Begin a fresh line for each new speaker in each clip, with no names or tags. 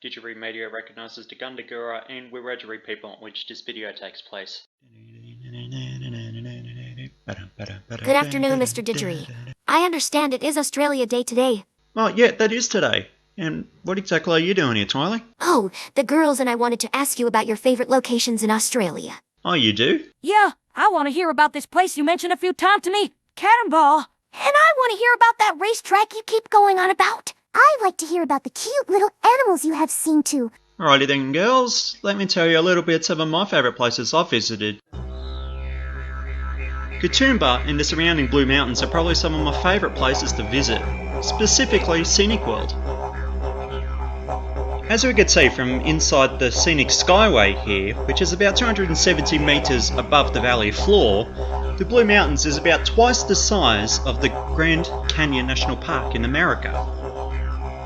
Media recognises the Gundagura and Wiradjuri people on which this video takes place.
Good afternoon, Mr. Didgery. I understand it is Australia Day today.
Oh, yeah, that is today. And what exactly are you doing here, Twiley?
Oh, the girls and I wanted to ask you about your favorite locations in Australia.
Oh, you do?
Yeah, I want to hear about this place you mentioned a few times to me, Cannonball.
And I want to hear about that racetrack you keep going on about. I like to hear about the cute little animals you have seen too.
Alrighty then, girls. Let me tell you a little bit some of my favourite places I've visited. Katoomba and the surrounding Blue Mountains are probably some of my favourite places to visit, specifically Scenic World. As we could see from inside the Scenic Skyway here, which is about 270 metres above the valley floor, the Blue Mountains is about twice the size of the Grand Canyon National Park in America.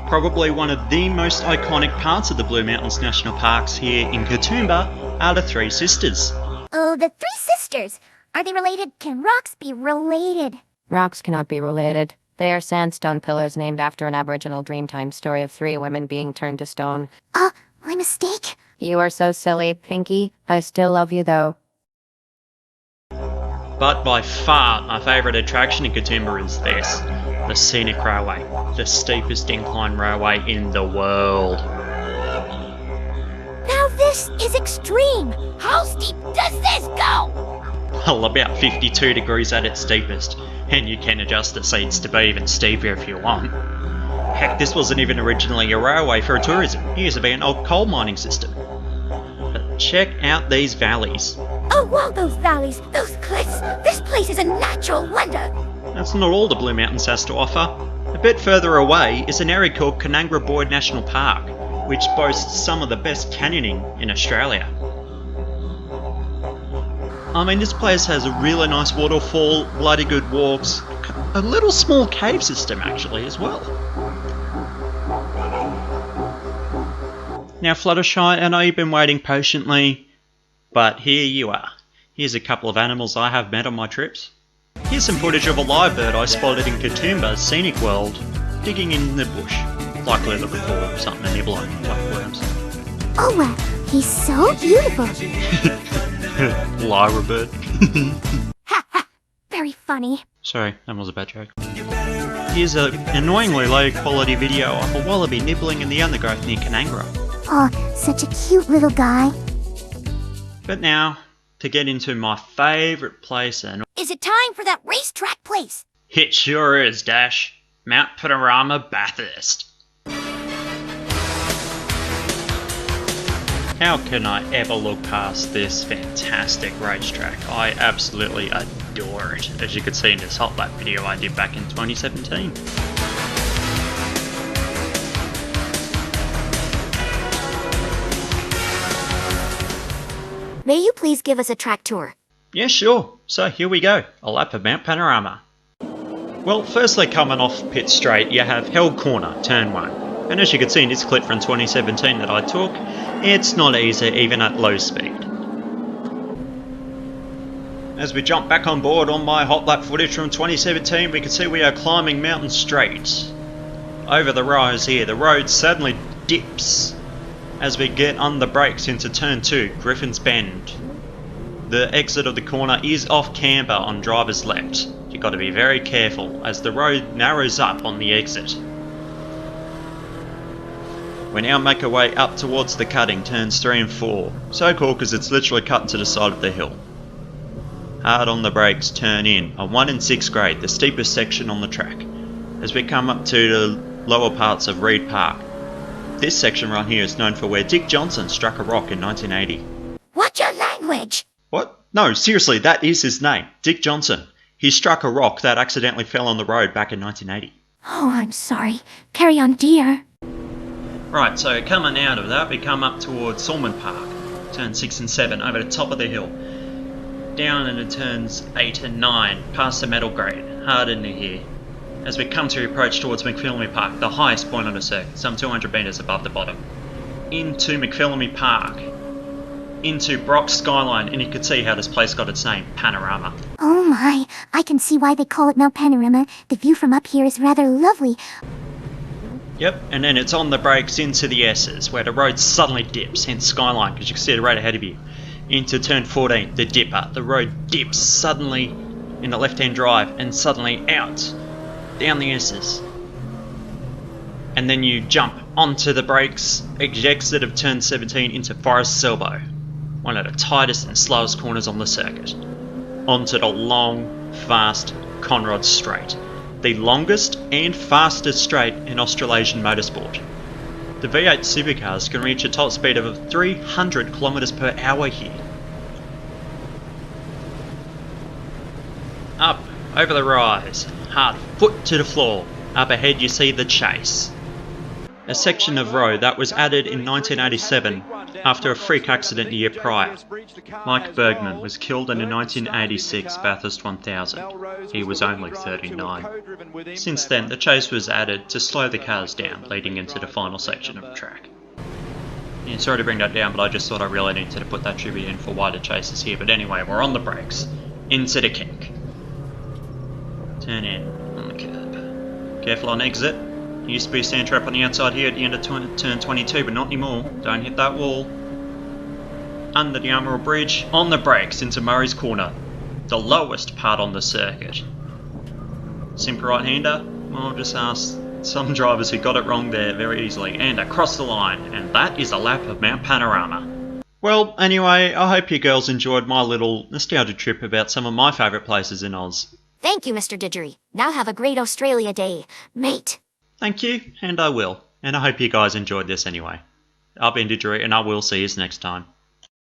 Probably one of the most iconic parts of the Blue Mountains National Parks here in Katoomba are the Three Sisters.
Oh, the Three Sisters. Are they related? Can rocks be related?
Rocks cannot be related. They are sandstone pillars named after an Aboriginal Dreamtime story of three women being turned to stone.
My mistake.
You are so silly, Pinky. I still love you though.
But by far my favourite attraction in Katoomba is this, the Scenic Railway, the steepest incline railway in the world.
Now this is extreme. How steep does this go?
Well, about 52 degrees at its steepest, and you can adjust the seats to be even steeper if you want. Heck, this wasn't even originally a railway for tourism, it used to be an old coal mining system. But check out these valleys.
Oh wow, those valleys, those cliffs. This place is a natural wonder.
That's not all the Blue Mountains has to offer. A bit further away is an area called Canangara Boyd National Park, which boasts some of the best canyoning in Australia. I mean, this place has a really nice waterfall, bloody good walks, a little small cave system actually as well. Now Fluttershy, I know you've been waiting patiently, but here you are. Here's a couple of animals I have met on my trips. Here's some footage of a live bird I spotted in Katoomba's Scenic World, digging in the bush, likely looking for something to nibble on, like worms.
Oh wow, he's so beautiful.
Lyra bird.
Ha ha, very funny.
Sorry, that was a bad joke. Here's an annoyingly low quality video of a wallaby nibbling in the undergrowth near Canangara.
Oh, such a cute little guy.
But now, to get into my favourite place, and
Is it time for that racetrack place?
it sure is, Dash. Mount Panorama Bathurst. How can I ever look past this fantastic racetrack? I absolutely adore it, as you could see in this hot lap video I did back in 2017.
May you please give us a track tour?
Yeah, sure. So here we go, a lap of Mount Panorama. Well, firstly coming off pit straight, you have Held Corner, turn 1. And as you can see in this clip from 2017 that I took, it's not easy even at low speed. As we jump back on board on my hot lap footage from 2017, we can see we are climbing Mountain Straight. Over the rise here, the road suddenly dips as we get on the brakes into turn 2, Griffin's Bend. The exit of the corner is off camber on driver's left. You've got to be very careful as the road narrows up on the exit. We now make our way up towards the cutting, turns 3 and 4. So cool because it's literally cut to the side of the hill. Hard on the brakes, turn in, a 1 in 6 grade, the steepest section on the track. As we come up to the lower parts of Reed Park. This section right here is known for where Dick Johnson struck a rock in 1980.
What's your language?
What? No, seriously, that is his name, Dick Johnson. He struck a rock that accidentally fell on the road back in 1980.
Oh, I'm sorry. Carry on, dear.
Right, so coming out of that, we come up towards Salmon Park, turn 6 and 7, over the top of the hill. Down into turns 8 and 9, past the metal grade, hard into here. As we come to approach towards McPhillamy Park, the highest point on the circuit, some 200 metres above the bottom. Into McPhillamy Park, into Brock's Skyline, and you can see how this place got its name, Panorama.
Oh my, I can see why they call it Mount Panorama. The view from up here is rather lovely.
Yep, and then it's on the brakes into the S's, where the road suddenly dips, hence Skyline, because you can see it right ahead of you. Into turn 14, the dipper. The road dips suddenly in the left-hand drive, and suddenly out, down the S's. And then you jump onto the brakes, exit of turn 17 into Forest Silbo, one of the tightest and slowest corners on the circuit. Onto the long, fast Conrod Straight, the longest and fastest straight in Australasian motorsport. The V8 supercars can reach a top speed of 300 km per hour here. Up, over the rise, hard foot to the floor. Up ahead you see the chase. A section of road that was added in 1987 after a freak accident the year prior. Mike Bergman was killed in the 1986 Bathurst 1000. He was only 39. Since then, the chase was added to slow the cars down, leading into the final section of the track. Yeah, sorry to bring that down, but I just thought I really needed to put that tribute in for why the chase is here. But anyway, we're on the brakes. Into the kink. Turn in on the curb. Careful on exit. There used to be a sand trap on the outside here at the end of turn 22, but not anymore. Don't hit that wall. Under the Armoural Bridge, on the brakes into Murray's Corner, the lowest part on the circuit. Simple right-hander? Well, just ask some drivers who got it wrong there very easily. And across the line, and that is a lap of Mount Panorama. Well, anyway, I hope you girls enjoyed my little nostalgia trip about some of my favourite places in Oz.
Thank you, Mr. Didgery. Now have a great Australia day, mate.
Thank you, and I will. And I hope you guys enjoyed this anyway. I've been Didgery, and I will see you next time.